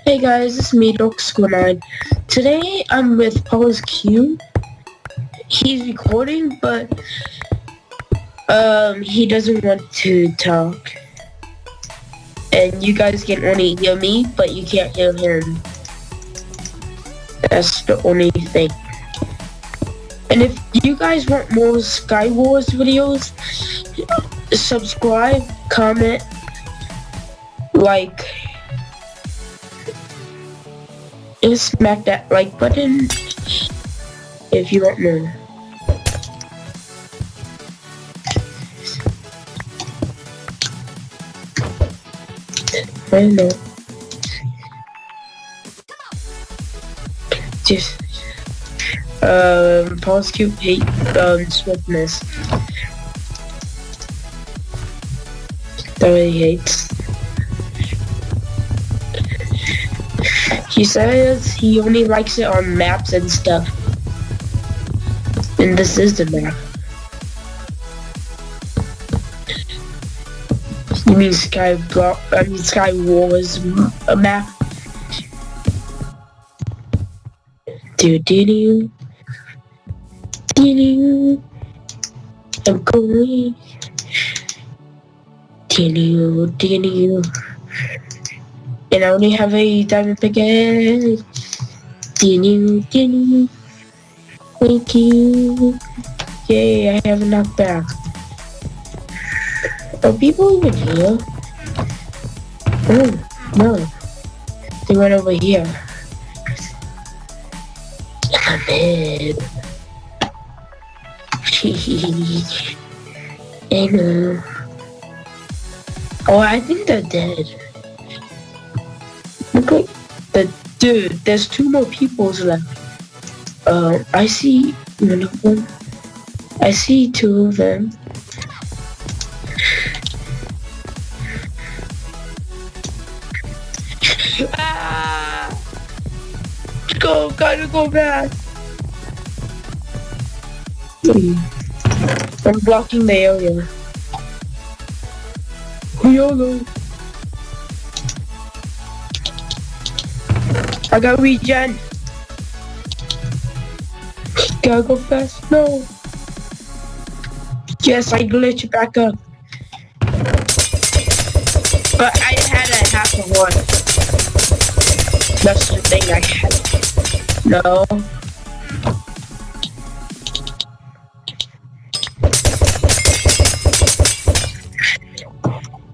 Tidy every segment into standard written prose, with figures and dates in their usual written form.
Hey guys, it's me, Doc9. Today I'm with Paul's Q. He's recording, but he doesn't want to talk. And you guys can only hear me, but you can't hear him. That's the only thing. And if you guys want more Skywars videos, subscribe, comment, like, and smack that like button if you want more. I know. Just Paul's cute hate swiftness. That he hates. He says he only likes it on maps and stuff. And this is the map. You mean Skywars map? Do I'm going. Do. And I only have a diamond pickaxe. Thank you. Yay, I have a knockback. Are people even here? Oh, no. They went over here. I'm dead. I know. Oh, I think they're dead. Look like dude, there's two more peoples left. I see one of them. I see two of them. Ah! Gotta go back. I'm blocking the area. YOLO. I got regen. Gotta go fast. No. Yes, I glitched back up. But I had a half a one. That's the thing I had. No.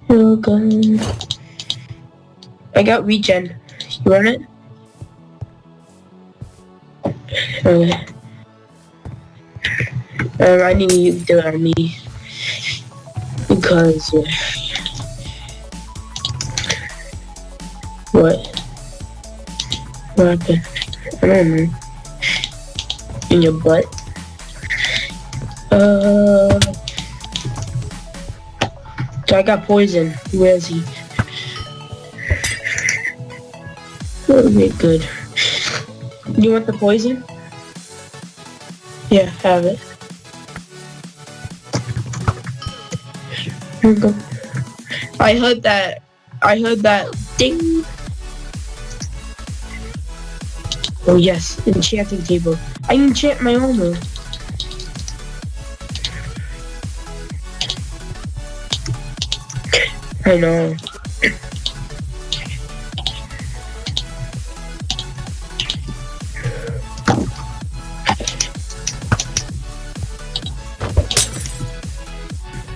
Oh god. I got regen. You want it? Okay. I need you to do it on me. Because, What? What happened? I don't know. In your butt? So I got poison. Where is he? Okay, good. You want the poison? Yeah, have it. Here we go. I heard that ding. Oh yes, enchanting table. I enchant my armor. I know.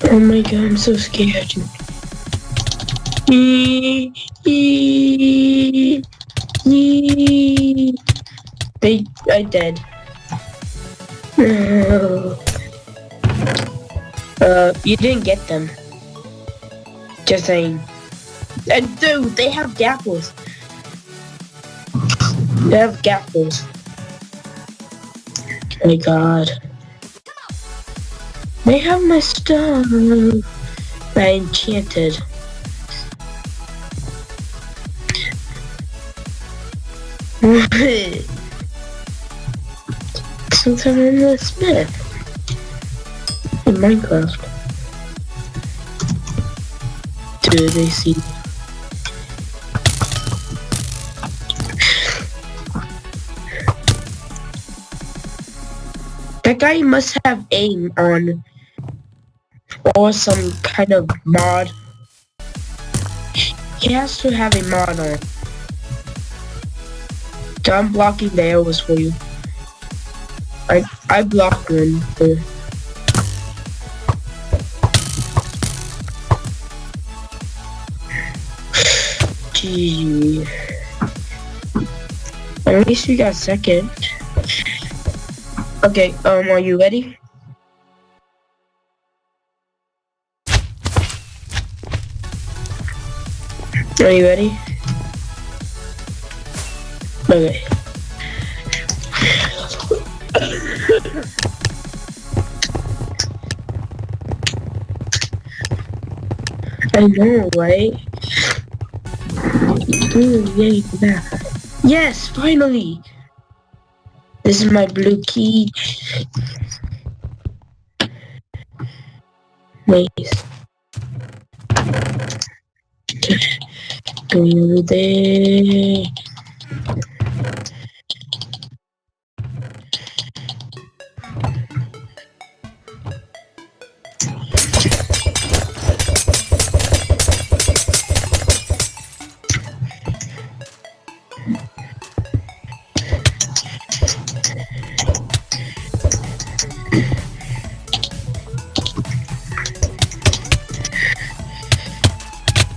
Oh my god, I'm so scared. I dead. No. You didn't get them. Just saying. And dude, they have gapples. They have gapples. Oh my god. They have my stuff. I enchanted. Since I'm in the Smith in Minecraft. Do they see? That guy must have aim on or some kind of mod. He has to have a mod on. So I'm blocking the arrows for you. I blocked one for you. Gee. At least we got second. Okay, are you ready? Are you ready? Okay. I know, right? Ooh, yay for that. Yes, finally! This is my blue key. Nice. Going over there.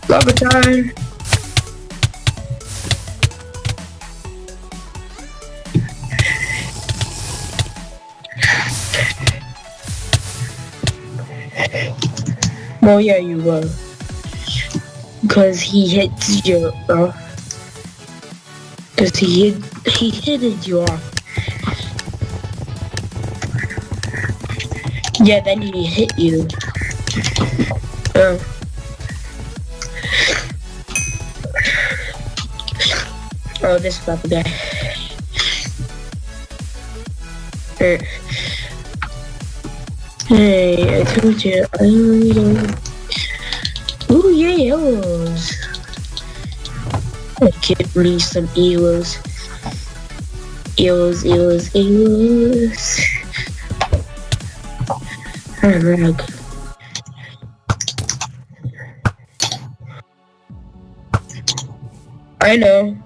Lava time! Oh yeah, you were. Because he hit you, because he hit you off. Yeah, then he hit you. Oh, this flopper guy. Hey, I told you, I don't. Ooh, yeah, arrows. I give me some arrows. Arrows. Rag. I know.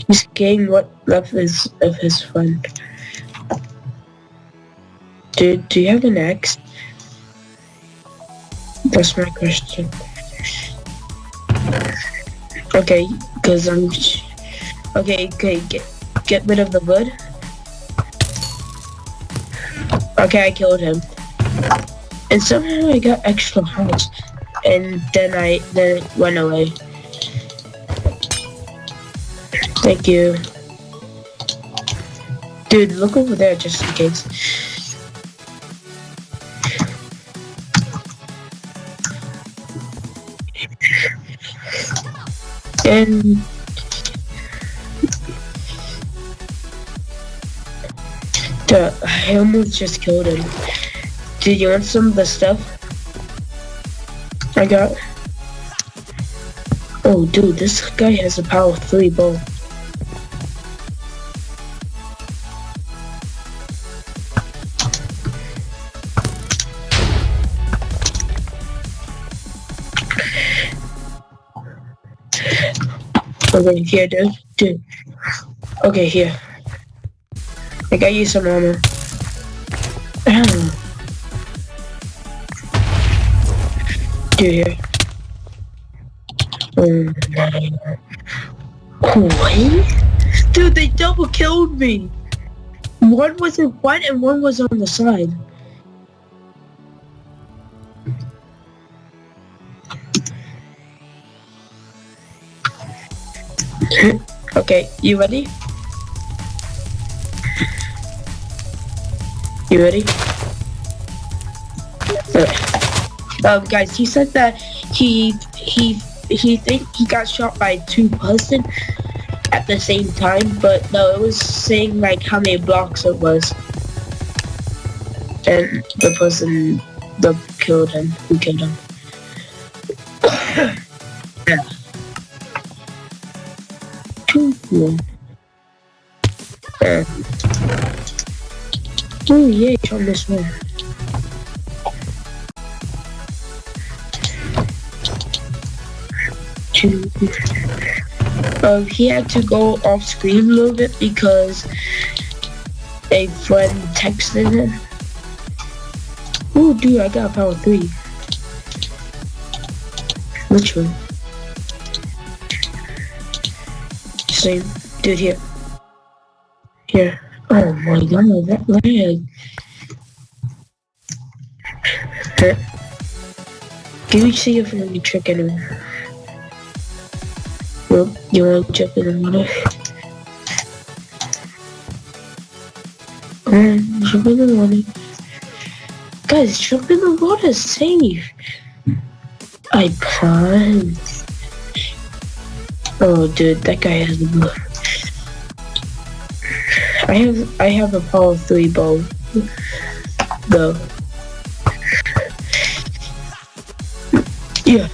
He's getting what left of his friend. Do you have an axe? That's my question. Okay, cause I'm. Okay, get rid of the wood. Okay, I killed him, and somehow I got extra hearts, and then it went away. Thank you. Dude, look over there just in case. And I almost just killed him. Did you want some of the stuff I got? Oh, dude, this guy has a power 3 bow. Okay, here, dude. Okay, here. I got you some armor. Dude, here. What? Dude, they double killed me. One was in front and one was on the side. Okay, you ready? You ready? Guys, he said that he think he got shot by 2 person at the same time, but no, it was saying like how many blocks it was, and the person who killed him. Yeah. 2-1. Uh, oh yeah, on this one. He had to go off screen a little bit because a friend texted him. Oh dude, I got power 3. Which one? Same. Dude, here. Here. Oh my god, that lag. Can you see if you trick anyone? Well, you want to jump in the water? Come on, jump in the water. Guys, jump in the water, safe. I can't. Oh, dude, that guy has a bow. I have a power 3 bow. Though. Yeah.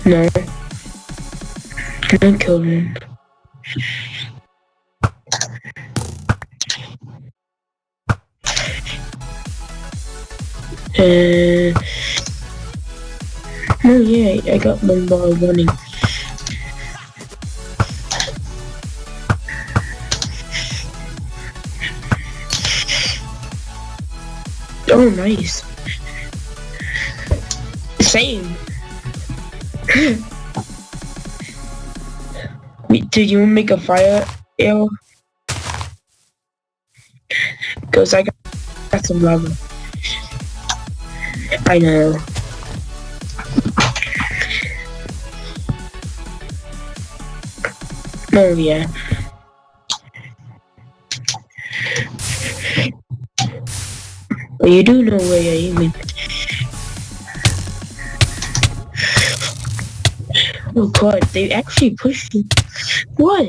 No. I killed him. Oh yeah, I got one ball running. Oh, nice. Same. Did you make a fire arrow? Cause I got some lava. I know. Oh yeah. Well, you do know where you're aiming. Oh god, they actually pushed you. What?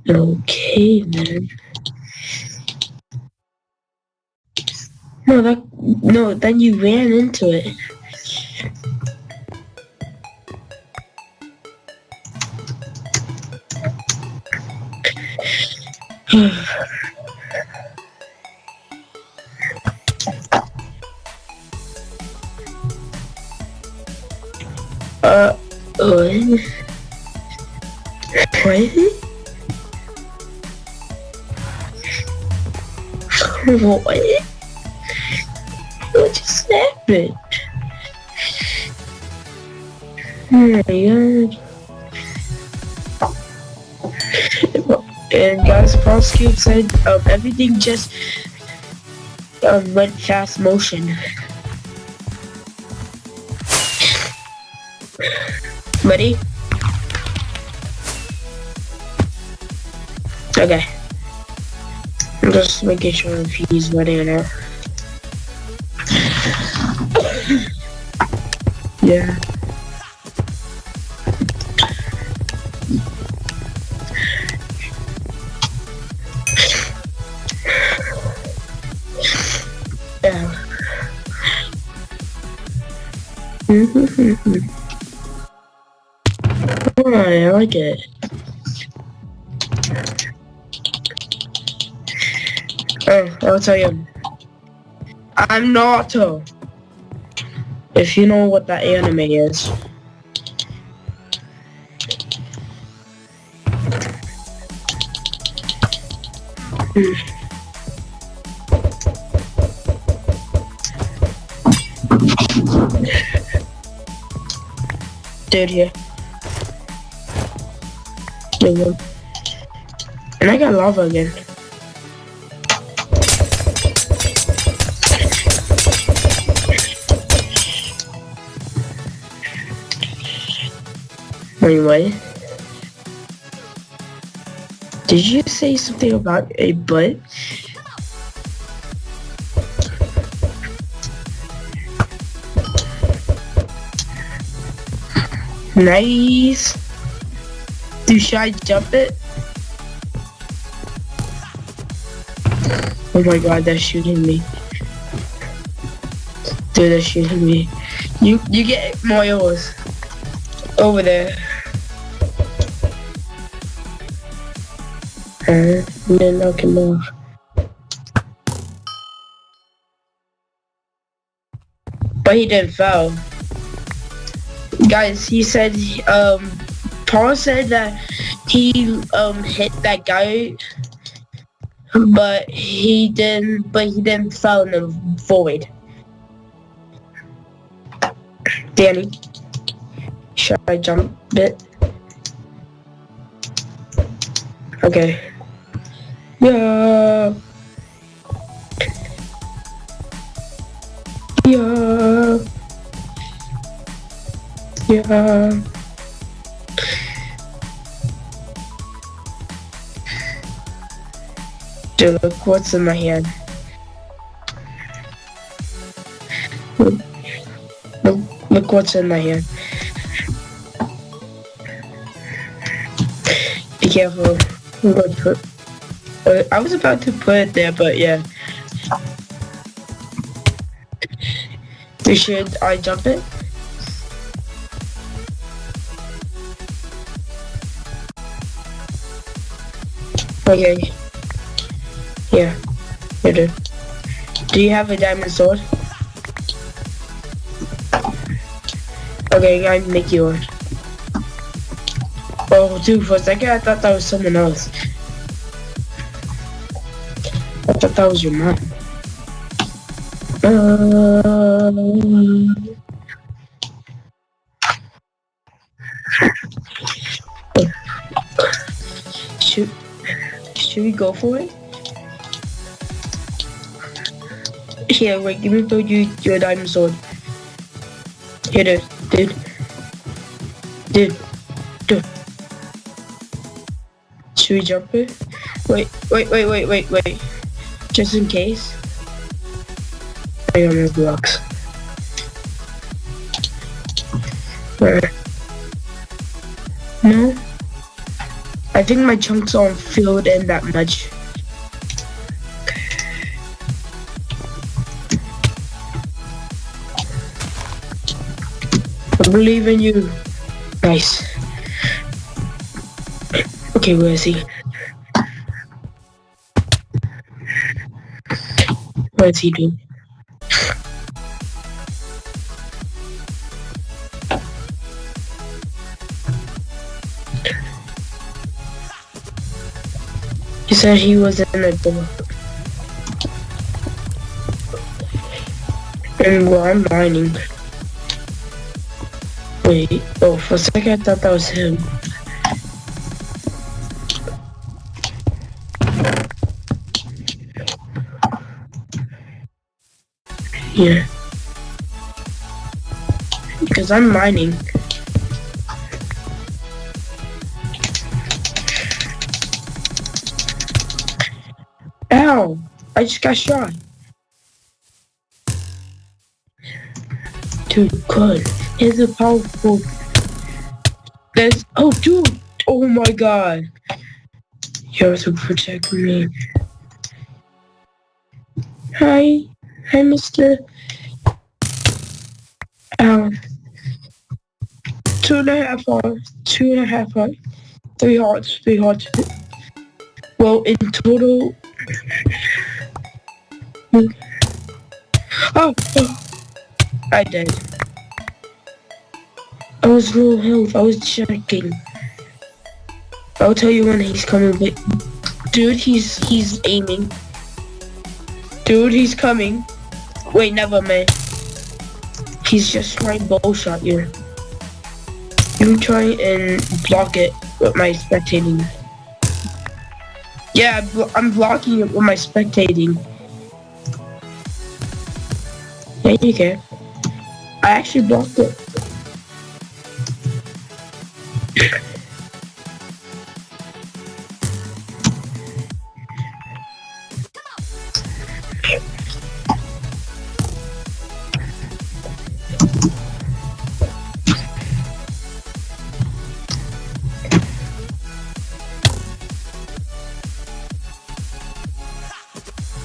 Okay, man. No, then you ran into it. What? What just happened? Oh my god. And guys, Prosecute said everything just went fast motion. Ready? Okay. I'm just making sure if he's ready or not. Yeah. Yeah. Alright, I like it. I'll tell you. I'm Naruto. If you know what that anime is. Dude, here. There you go. And I got lava again. Wait, what? Did you say something about a butt? Nice. Dude, should I jump it? Oh my god, they're shooting me. Dude, they're shooting me. You get more yours. Over there. And then knock him off. But he didn't fall. Guys, he said, Paul said that he, hit that guy, but he didn't fall in the void. Danny, should I jump a bit? Okay. Yeah. Yeah. Yeah. Dude, look what's in my hand. Look what's in my hand. Be careful. I'm going to put. I was about to put it there, but yeah. Should I jump it? Okay. Yeah. You do. Do you have a diamond sword? Okay, I make you one. Oh, dude, for a second I thought that was someone else. I thought that was your mom. Should we go for it? Here, wait, give me your diamond sword. Here, dude. Should we jump it? Wait. Just in case. I got my blocks. Where? No? I think my chunks aren't filled in that much. I believe in you. Nice. Okay, where is he? What is he doing? He said he was in a book. And well, I'm mining. Wait, oh, for a second I thought that was him. Yeah. Because I'm mining. Ow! I just got shot. Dude, good. Here's a powerful. There's. Oh, dude! Oh my god! You have to protect me. Hi, Mr. Ow. 2.5 hearts. 2.5 hearts. 3 hearts. 3 hearts. Well, in total. Oh! I died. I was low health. I was checking. I'll tell you when he's coming. But dude, he's aiming. Dude, he's coming. Wait, never mind. He's just trying bow shot you. You try and block it with my spectating. Yeah, I'm blocking it with my spectating. Yeah, you can. I actually blocked it.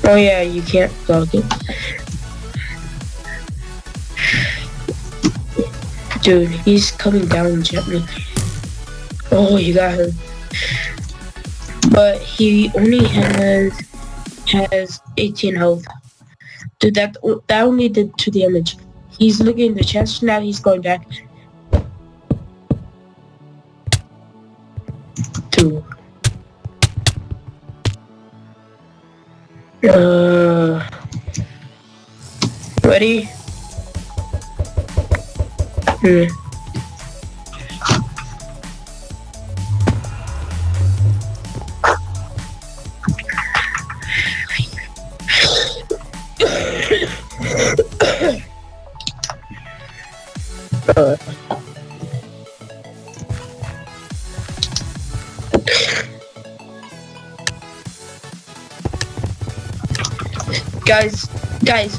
Oh yeah, you can't block it. Dude, he's coming down gently. Oh, you got him. But he only has 18 health. Dude, that only did 2 damage. He's looking in the chest, now he's going back. 2. Ready? Guys,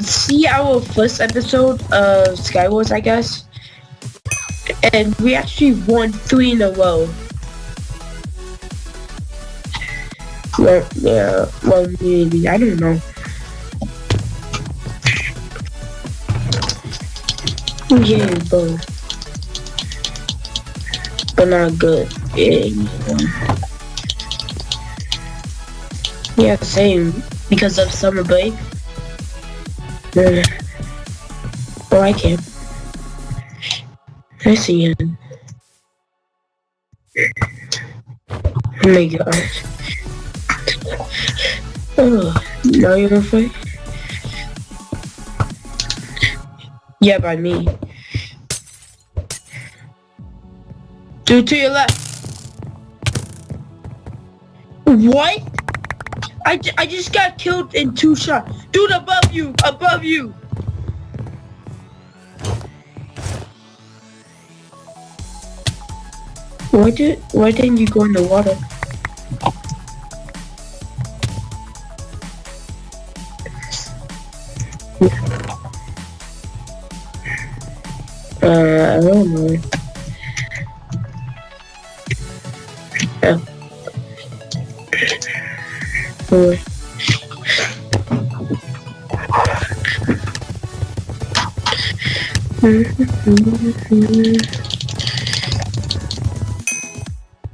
see our first episode of Skywars, I guess, and we actually won 3 in a row. Well, yeah, well, maybe, I don't know. Yeah, but not good. Yeah, same. Because of summer break. Oh, I can't. I see him. Oh my gosh. Oh, now you're gonna fight? Yeah, by me. Dude, to your left. What? I just got killed in 2 shots. Dude, above you! Above you! Why didn't you go in the water? I don't know. Oh.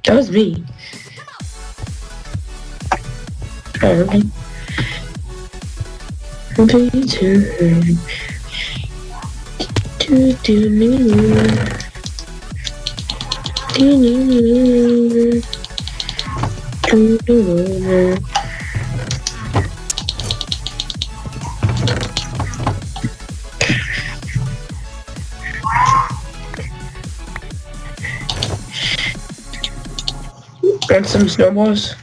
That was me. Okay. And some snowballs.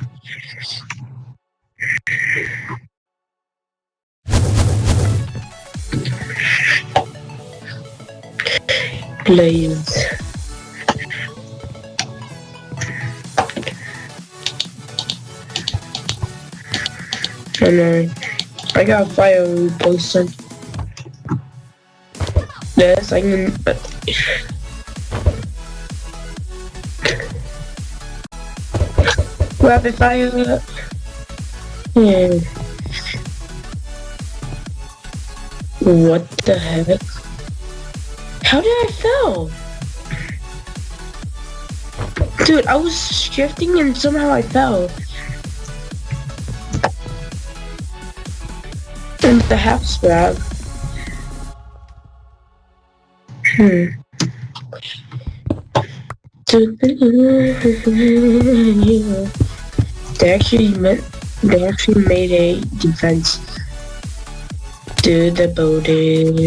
Players. And I got fire potion. Yes, I can. Rapid fire. Yeah. What the heck? How did I fall? Dude, I was shifting and somehow I fell. And the half scrap. They actually made a defense. To the building.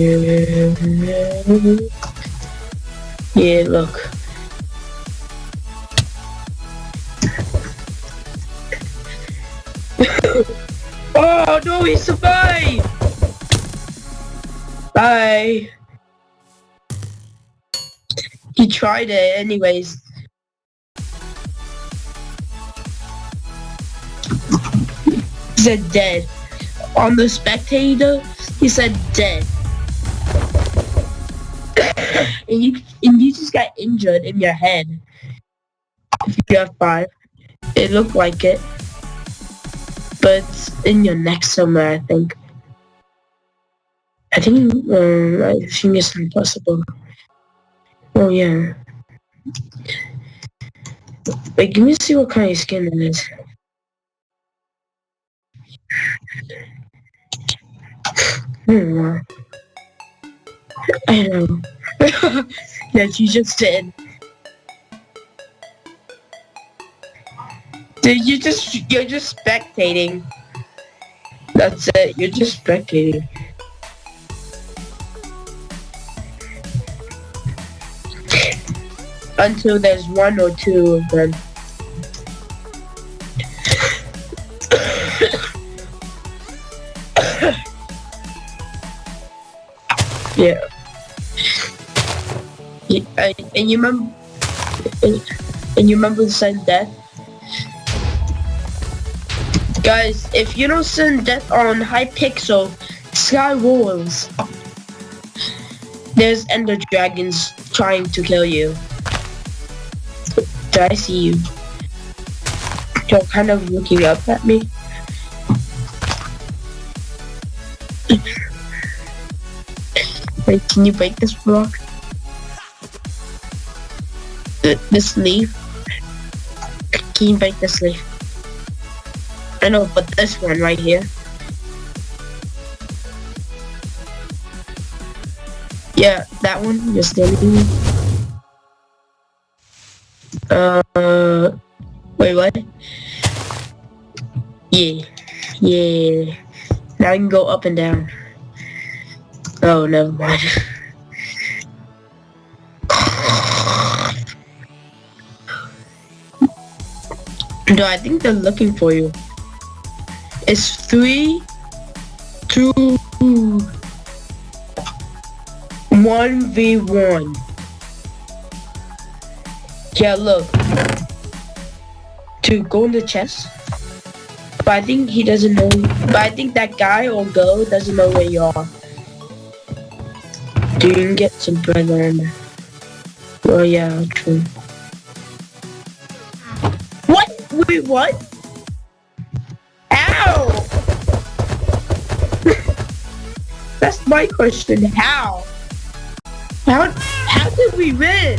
Yeah, look. Oh no, he survived! Bye. He tried it anyways. He said dead. On the spectator, he said dead. and you just got injured in your head. If you have 5. It looked like it. but it's in your neck somewhere, I think. I think it's impossible. Oh yeah. Wait, give me see what kind of skin it is. Hmm. I know. Yes, you just did. Dude, you're just spectating. That's it. You're just spectating. Until there's one or two of them. Yeah. And you remember? And you remember the sudden death? Guys, if you don't send death on Hypixel, Skywars, there's Ender Dragons trying to kill you. Did I see you? You're kind of looking up at me. Wait, can you break this block? This leaf? Can you break this leaf? I know, but this one right here. Yeah, that one, you're standing. Wait, what? Yeah. Now you can go up and down. Oh, never mind. No, I think they're looking for you. It's 3, 2, 1v1. Yeah, look. Dude, go in the chest. But I think he doesn't know. But I think that guy or girl doesn't know where you are. Dude, you can get some bread on there. Oh yeah, true. What? Wait, what? Ow! That's my question. How? How did we win?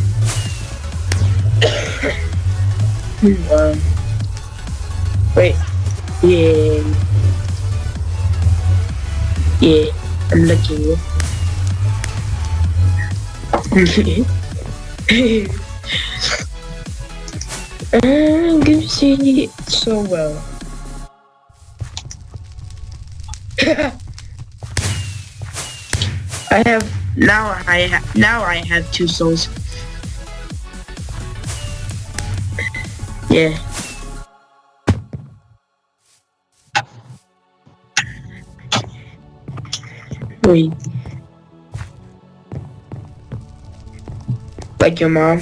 Wait. Yeah. I'm looking. I'm gonna see it so well. Now I have 2 souls. Yeah. Wait. Like your mom?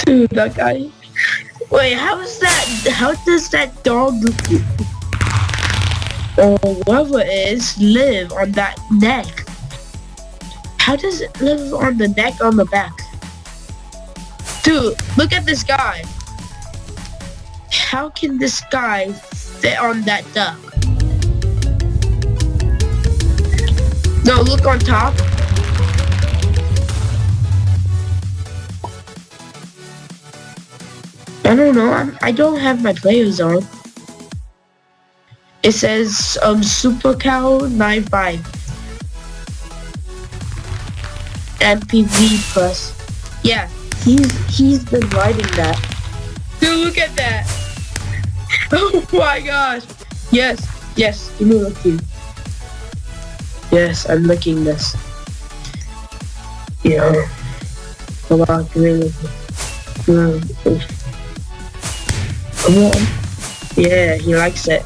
Dude, that guy. Wait, how does that dog or whoever it is live on that neck? How does it live on the neck on the back? Dude, look at this guy. How can this guy fit on that duck? No, look on top. I don't know. I don't have my players on. It says Super Cow 95 MPV plus. Yeah, he's been writing that. Dude, look at that. Oh my gosh. Yes. Give me a look here. Yes, I'm looking this. Yeah. Come on, give me a look. Come on. Yeah, he likes it.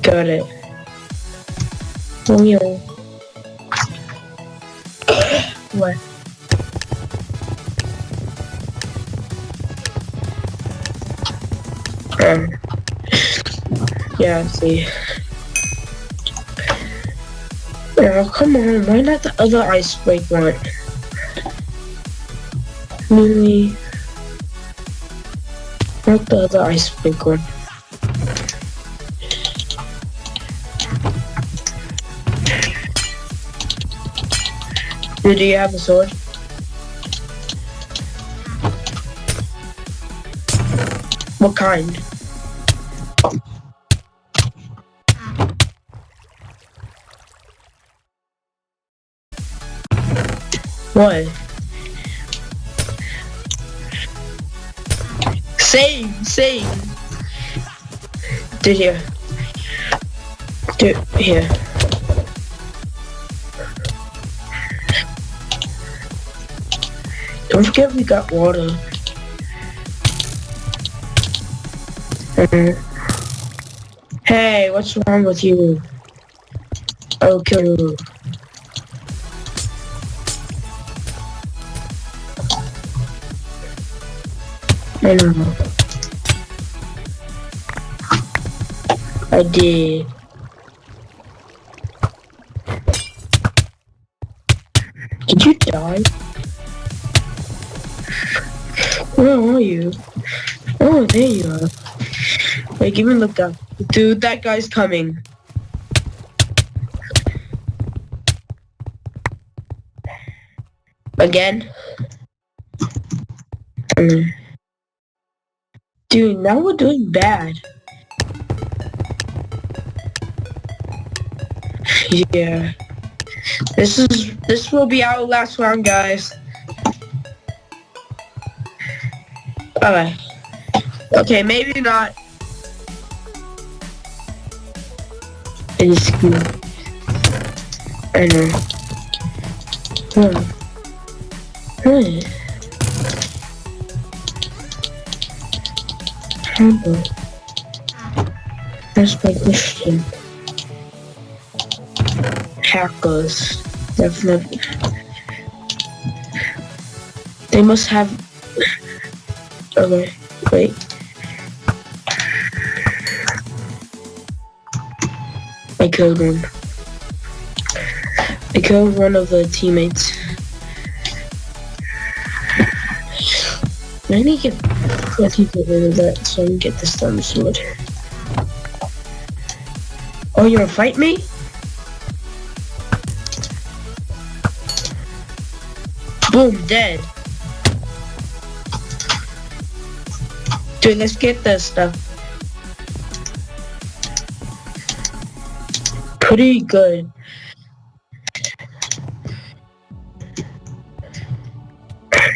Got it. Oh, yeah. What? Yeah, I see. Oh, come on, why not the other ice break one? Really? Not the other ice break one. Do you have a sword? What kind? What? Same. Dude, here. Dude, here. Don't forget we got water. Hey, what's wrong with you? I'll kill you. I don't know. I did. Did you die? Where are you? Oh, there you are. Wait, give me a look up. Dude, that guy's coming. Again? Dude, now we're doing bad. Yeah. This will be our last round, guys. Alright. Okay, maybe not. It is cool. I know. That's my question. Hackers. Definitely. They must have... Okay, wait. I killed one. I killed one of the teammates. I need to get rid of that so I can get this thunder sword. Oh, you wanna fight me? Boom, dead. Dude, let's get this stuff. Pretty good.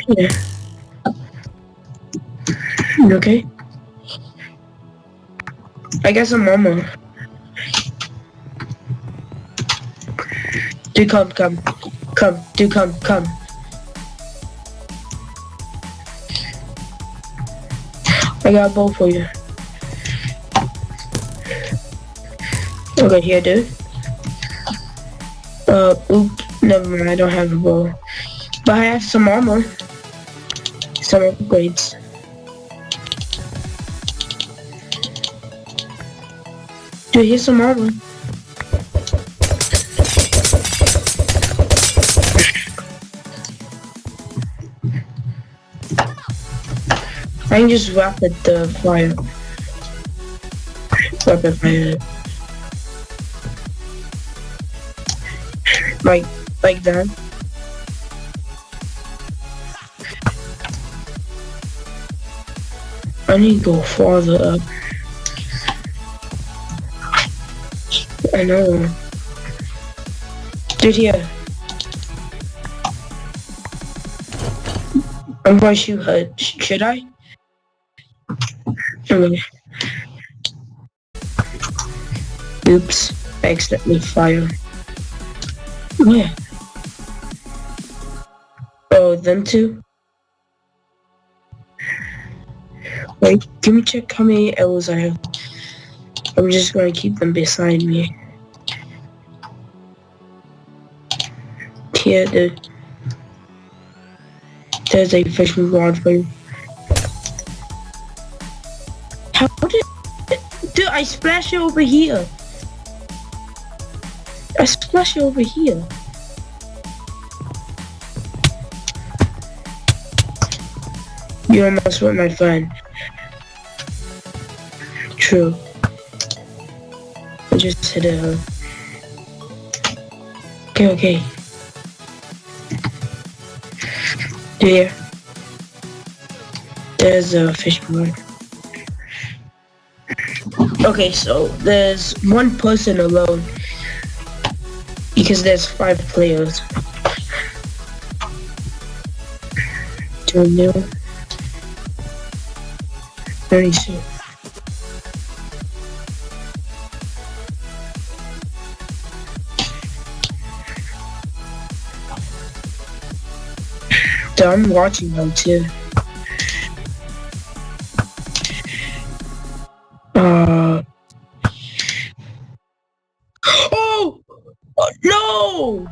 Yeah. You okay? I got some armor. Dude, come. Dude, come. I got a bow for you. Okay, here, dude. Oops, never mind, I don't have a bow. But I have some armor. Some upgrades. Dude, here's some armor. I can just rapid the fire. Rapid fire. Like that. I need to go farther up. I know. Dude, here. I'm going to shoot her. Should I? Okay. Oops. I accidentally fired. Yeah. Oh, them two? Wait, give me check how many arrows I have. I'm just gonna keep them beside me. Here, dude. There's a fishing rod for you. How did... Dude, I splashed it over here. I splashed over here. You almost were my friend. True. I just hit a... Okay. There's a fish board. Okay, so there's one person alone because there's 5 players. Do new 32. So I'm watching them too. Oh! No!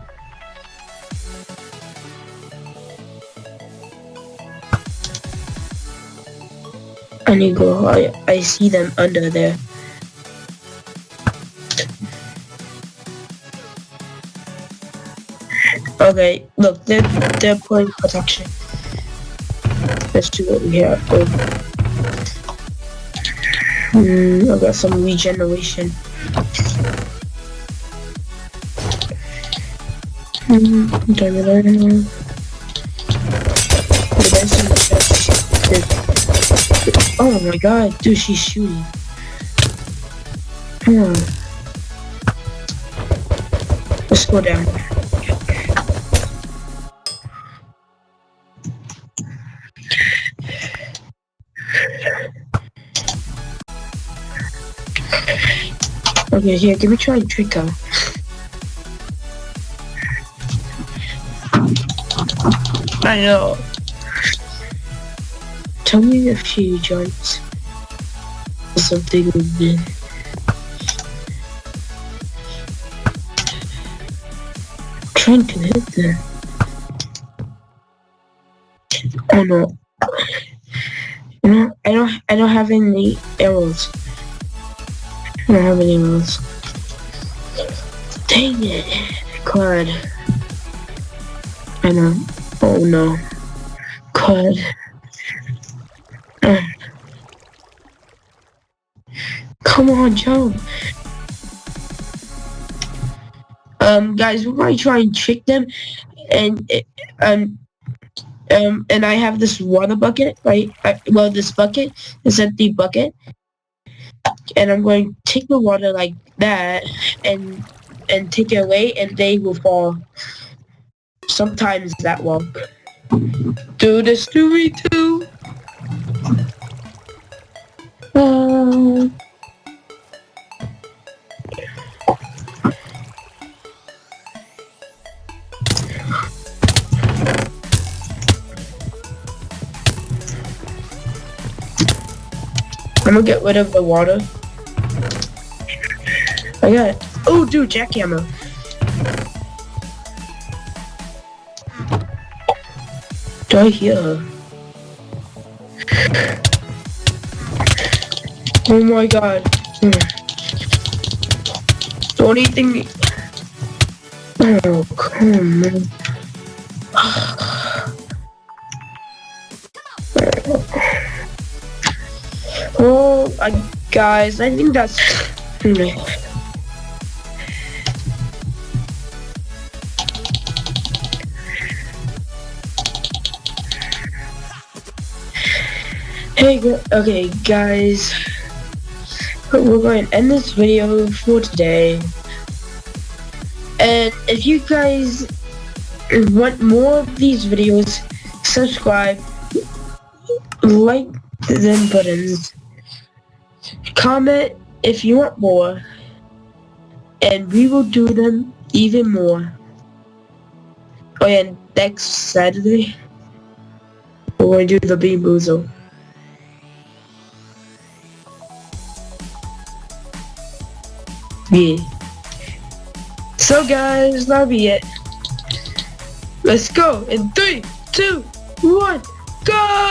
I need to go. I see them under there. Okay, look, they're putting protection. Let's do what we have. I got some regeneration. Oh my god, dude, she's shooting. Come on. Let's go down. Okay, here, give me try and trick her. I know. Tell me if she jumps. Something with me. Trying to hit them. Oh no. I don't have any arrows. I don't have any arrows. Dang it. God. I know. Oh no. God. Come on, jump. Guys, we're going to try and trick them, and I have this water bucket, right? This bucket is an empty bucket, and I'm going to take the water like that, and take it away, and they will fall. Sometimes that won't. Do this to me too. I'm gonna get rid of the water. I got it. Oh, dude, jackhammer. Do I hear her? Oh my god. Don't even think... Oh, come on. Oh, guys, I think that's... Okay, guys, we're going to end this video for today. And if you guys want more of these videos, subscribe, like them buttons, comment if you want more, and we will do them even more. Oh yeah, next Saturday, we're going to do the Bean Boozle. Yeah. So guys, that'll be it. Let's go in 3, 2, 1, go!